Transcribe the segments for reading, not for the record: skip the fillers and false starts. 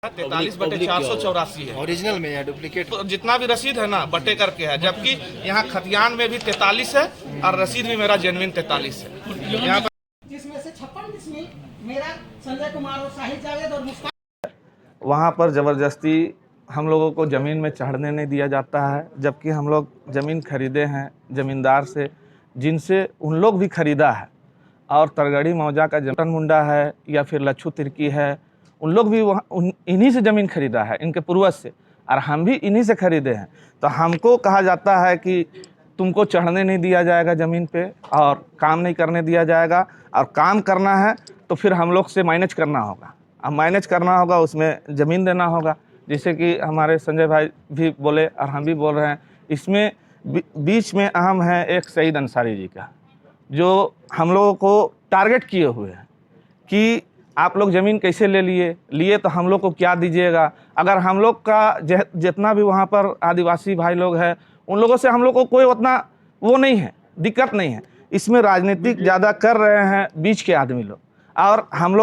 43/484 है। ओरिजिनल में या डुप्लीकेट? तो जितना भी रसीद है ना बटे करके है, जबकि यहाँ खतियान में भी 43 है और रसीद भी मेरा जेनविन 43 है। यहाँ जिसमें से 56 डिसमिल मेरा संजय कुमार और साहिल जावेद और मुस्ताक। वहाँ पर ज़बरदस्ती हम लोगों को ज़मीन में चढ़ने नहीं दिया जाता है, जबकि हम लोग ज़मीन खरीदे हैं ज़मींदार से, जिनसे उन लोग भी ख़रीदा है। और तरगड़ी मौजा का जटन मुंडा है या फिर लच्छू तिर्की है, उन लोग भी वहाँ इन्हीं से ज़मीन खरीदा है, इनके पूर्वज से, और हम भी इन्हीं से खरीदे हैं। तो हमको कहा जाता है कि तुमको चढ़ने नहीं दिया जाएगा ज़मीन पे और काम नहीं करने दिया जाएगा, और काम करना है तो फिर हम लोग से माइनेज करना होगा। अब माइनेज करना होगा, उसमें ज़मीन देना होगा। जैसे कि हमारे संजय भाई भी बोले और हम भी बोल रहे हैं, इसमें बीच में अहम है एक सईद अंसारी जी का, जो हम लोगों को टारगेट किए हुए हैं कि आप लोग ज़मीन कैसे ले लिए तो हम लोग को क्या दीजिएगा। अगर हम लोग का जितना भी वहाँ पर आदिवासी भाई लोग हैं, उन लोगों से हम लोग को कोई उतना वो नहीं है, दिक्कत नहीं है। इसमें राजनीतिक ज़्यादा कर रहे हैं बीच के आदमी लोग, और हम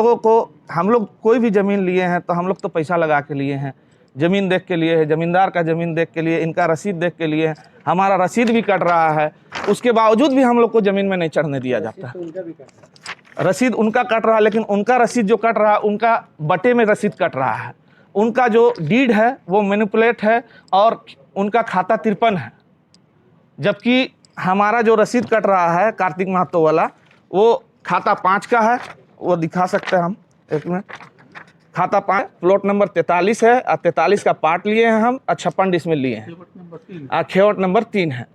लोग कोई भी ज़मीन लिए हैं तो हम लोग तो पैसा लगा के लिए हैं, ज़मीन देख के लिए है, ज़मींदार का ज़मीन देख के लिए, इनका रसीद देख के लिए है। हमारा रसीद भी कट रहा है, उसके बावजूद भी हम लोग को ज़मीन में नहीं चढ़ने दिया जाता है। रसीद उनका कट रहा है, लेकिन उनका रसीद जो कट रहा है, उनका बटे में रसीद कट रहा है। उनका जो डीड है वो मैनिपुलेट है और उनका खाता 53 है, जबकि हमारा जो रसीद कट रहा है कार्तिक महतो वाला, वो खाता 5 का है। वो दिखा सकते हैं हम, एक मिनट। खाता 5, प्लॉट नंबर 43 है, और 43 का पार्ट लिए हैं हम, और 56 डिसमिल लिए हैं, और खेवट नंबर 3 है,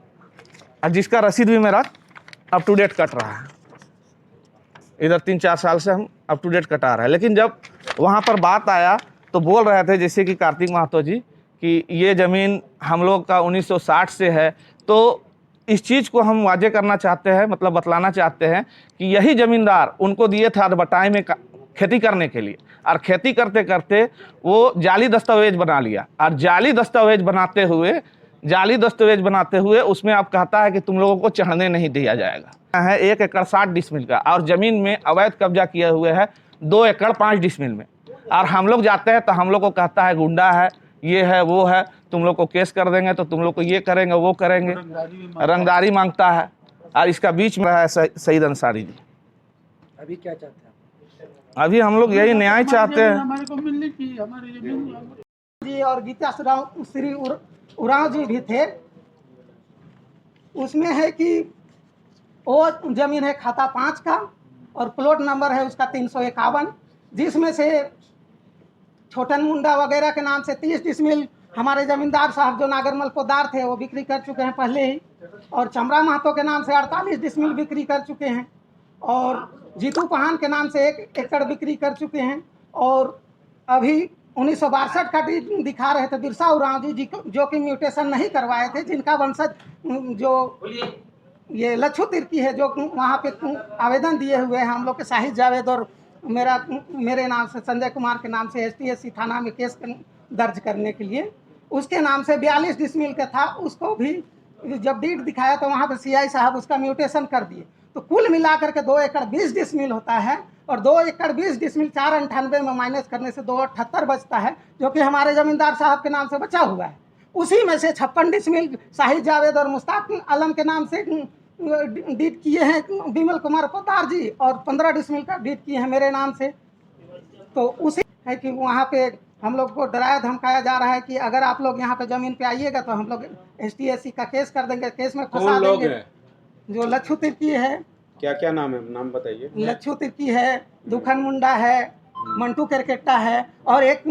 और जिसका रसीद भी मेरा अप टू डेट कट रहा है। इधर 3-4 साल से हम अप टू डेट कटा रहे हैं। लेकिन जब वहाँ पर बात आया तो बोल रहे थे, जैसे कि कार्तिक महतो जी, कि ये ज़मीन हम लोग का 1960 से है। तो इस चीज़ को हम वाजे करना चाहते हैं, मतलब बतलाना चाहते हैं कि यही ज़मींदार उनको दिए थे अधबटाई में खेती करने के लिए, और खेती करते करते वो जाली दस्तावेज बना लिया, और जाली दस्तावेज बनाते हुए उसमें आप कहता है कि तुम लोगों को चढ़ने नहीं दिया जाएगा। है 1 एकड़ 60 डिसमिल का, और ज़मीन में अवैध कब्जा किए हुए है 2 एकड़ 5 डिसमिल में। और हम लोग जाते हैं तो हम लोग को कहता है गुंडा है, ये है, वो है, तुम लोग को केस कर देंगे, तो तुम लोग को ये करेंगे, वो करेंगे, रंगदारी मांगता है। और इसका बीच में है सईद अंसारी जी। अभी क्या चाहते हैं? अभी हम लोग यही न्याय चाहते हैं। हमारे को मिलने की हमारी जमीन जी और गीता श्री उरांव जी भी थे। उसमें है कि वो जमीन है खाता 5 का, और प्लॉट नंबर है उसका 351, जिसमें से छोटन मुंडा वगैरह के नाम से 30 डिसमिल हमारे जमींदार साहब जो नागरमल पोदार थे वो बिक्री कर चुके हैं पहले ही, और चमरा महतो के नाम से 48 डिसमिल बिक्री कर चुके हैं, और जीतू पहान के नाम से 1 एकड़ बिक्री कर चुके हैं। और अभी 1962 का दिखा रहे थे बिरसा उरांव जी जो कि म्यूटेशन नहीं करवाए थे, जिनका वंशज जो ये लच्छू तिर्की है, जो वहाँ पे आवेदन दिए हुए हैं हम लोग के साहिल जावेद और मेरे नाम से संजय कुमार के नाम से STSC थाना में केस दर्ज करने के लिए। उसके नाम से 42 डिसमिल का था, उसको भी जब डीड दिखाया तो वहाँ पे CI साहब उसका म्यूटेशन कर दिए। तो कुल मिलाकर के 2 एकड़ 20 डिसमिल होता है, और 2 एकड़ 20 डिसमिल 498 में माइनस करने से 278 बचता है, जो कि हमारे जमींदार साहब के नाम से बचा हुआ है। उसी में से 56 डिसमिल साहिल जावेद और मुस्ताक आलम के नाम से डीड किए हैं बिमल कुमार पोदार जी, और 15 डिसमिल का डीड किए हैं मेरे नाम से। तो उसी है कि वहाँ पे हम लोग को डराया धमकाया जा रहा है कि अगर आप लोग यहाँ पे ज़मीन पे आइएगा तो हम लोग STSC का केस कर देंगे, केस में फंसा देंगे। जो लच्छू तिर्की है, क्या क्या नाम है, नाम बताइए। लच्छू तिर्की है, दुखन मुंडा है, मंटू केरकेट्टा है, और एक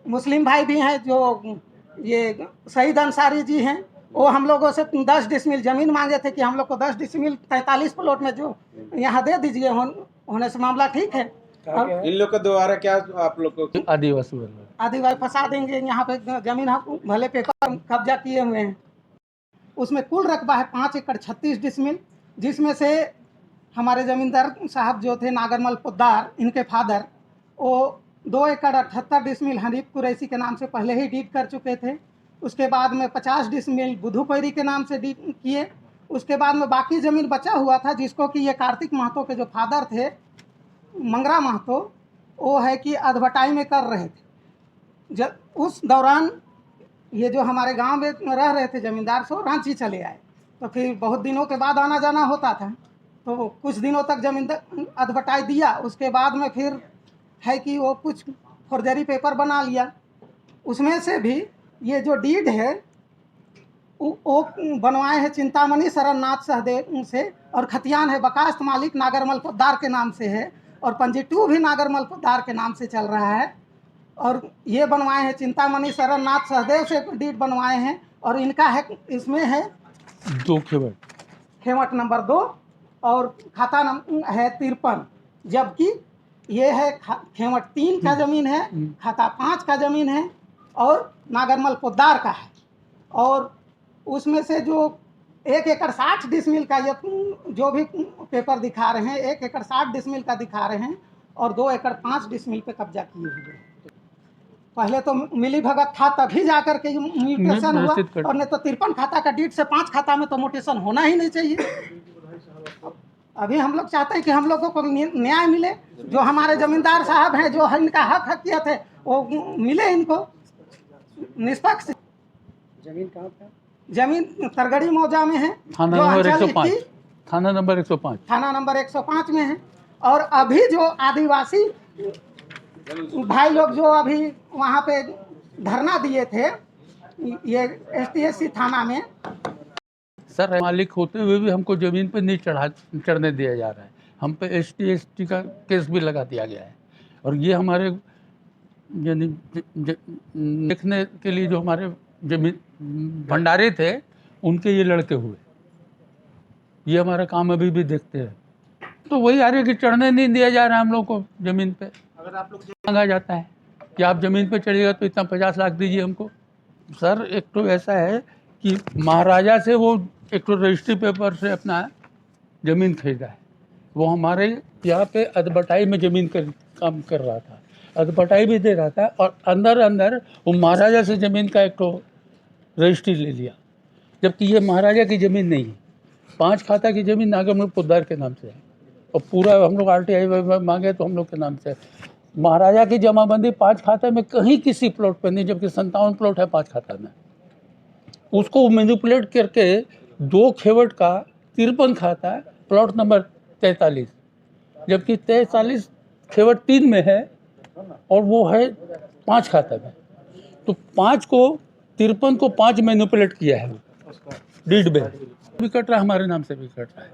मुस्लिम भाई भी हैं जो ये सईद अंसारी जी हैं। वो हम लोगों से 10 डिसमिल ज़मीन मांगे थे कि हम लोग को 10 डिसमिल 43 प्लॉट में जो यहाँ दे दीजिए, होने से मामला ठीक है। और इन लोग के द्वारा क्या आप लोग को आदिवासी फंसा देंगे, यहाँ पे ज़मीन हम भले पेपर कब्जा किए हुए हैं। उसमें कुल रकबा है 5 एकड़ 36 डिसमिल, जिसमें से हमारे ज़मींदार साहब जो थे नागरमल पोदार, इनके फादर, वो 2 एकड़ 78 डिसमिल हनीफ कुरैशी के नाम से पहले ही डीड कर चुके थे। उसके बाद में 50 डिसमिल बुधू पैरी के नाम से डीड किए। उसके बाद में बाकी ज़मीन बचा हुआ था, जिसको कि ये कार्तिक महतो के जो फादर थे मंगरा महतो, वो है कि अधबटाई में कर रहे थे। उस दौरान ये जो हमारे गांव में रह रहे थे जमींदार सो रांची चले आए, तो फिर बहुत दिनों के बाद आना जाना होता था, तो कुछ दिनों तक जमीन अधबटाई दिया। उसके बाद में फिर है कि वो कुछ फौर्जरी पेपर बना लिया। उसमें से भी ये जो डीड है वो बनवाए हैं चिंतामणि शरणनाथ सहदेव से, और खतियान है बकास्त मालिक नागरमल पोद्दार के नाम से है, और पंजी 2 भी नागरमल पोद्दार के नाम से चल रहा है। और ये बनवाए हैं चिंतामणि शरणनाथ सहदेव से डीड बनवाए हैं, और इनका है इसमें है 2 खेमट नंबर 2 और खाता नंबर है 53, जबकि ये है खेमट 3 का ज़मीन है, खाता 5 का ज़मीन है और नागरमल पोद्दार का है। और उसमें से जो 1 एकड़ 60 डिसमिल का ये जो भी पेपर दिखा रहे हैं, 1 एकड़ 60 डिसमिल का दिखा रहे हैं, और 2 एकड़ 5 डिसमिल पे कब्जा किए हुए हैं। पहले तो मिली भगत था, तभी जाकर के म्यूटेशन हुआ, और नहीं तो 53 खाता का डीड से 5 खाता में तो म्यूटेशन होना ही नहीं चाहिए। अभी हम लोग चाहते हैं कि हम लोगों को न्याय मिले, जो हमारे जमींदार साहब हैं, जो इनका हक हकियत है वो मिले इनको निष्पक्ष। जमीन कहाँ पे? जमीन तरगड़ी मौजा में है, थाना जो नंबर अंचल 105 की थाना नंबर 105 थाना नंबर 105 में है। और अभी जो आदिवासी भाई लोग जो अभी वहाँ पे धरना दिए थे ये STSC थाना में, सर मालिक होते हुए भी हमको ज़मीन पर नहीं चढ़ने दिया जा रहा है। हम पे ST का केस भी लगा दिया गया है। और ये हमारे यानी देखने के लिए जो हमारे जमीन भंडारे थे उनके ये लड़के हुए, ये हमारा काम अभी भी देखते हैं। तो वही आ रही है कि चढ़ने नहीं दिया जा रहा है हम लोग को ज़मीन पे। अगर आप लोग मांगा जाता है कि आप ज़मीन पे चढ़िएगा तो इतना 50 लाख दीजिए हमको। सर एक तो ऐसा है कि महाराजा से वो एक तो रजिस्ट्री पेपर से अपना ज़मीन खरीदा है, वो हमारे यहाँ पे अधबटाई में ज़मीन काम कर रहा था, अधबटाई भी दे रहा था, और अंदर अंदर वो महाराजा से ज़मीन का एक तो रजिस्ट्री ले लिया, जबकि ये महाराजा की ज़मीन नहीं है। 5 खाता की ज़मीन नागरमल पोद्दार के नाम से है, और पूरा हम लोग RTI मांगे तो हम लोग के नाम से है। महाराजा की जमाबंदी 5 खाते में कहीं किसी प्लॉट पर नहीं, जबकि 57 प्लॉट है 5 खाता में। उसको मैनिपुलेट करके 2 खेवट का 53 खाता है, प्लॉट नंबर 43, जबकि 43 खेवट 3 में है और वो है 5 खाता में। तो 5 को 53 को 5 मैनिपुलेट किया है डीड में भी कट रहा है, हमारे नाम से भी कट रहा है,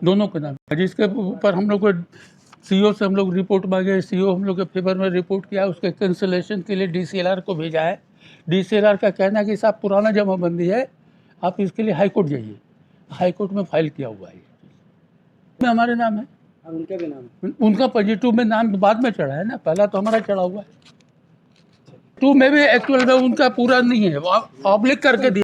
दोनों के नाम। जिसके ऊपर हम लोग को CO से हम लोग रिपोर्ट मांगे, CO हम लोग के फेवर में रिपोर्ट किया, उसके कैंसिलेशन के लिए DCLR को भेजा है। DCLR का कहना है कि साहब पुराना जमाबंदी है, आप इसके लिए हाई कोर्ट जाइए। हाई कोर्ट में फाइल किया हुआ है, में हमारे नाम है, और उनके भी नाम है। उनका पॉजिटिव में नाम बाद में चढ़ा है ना, पहला तो हमारा चढ़ा हुआ है। 2 में भी एक्चुअल में उनका पूरा नहीं है, ऑब्लिक करके दिया।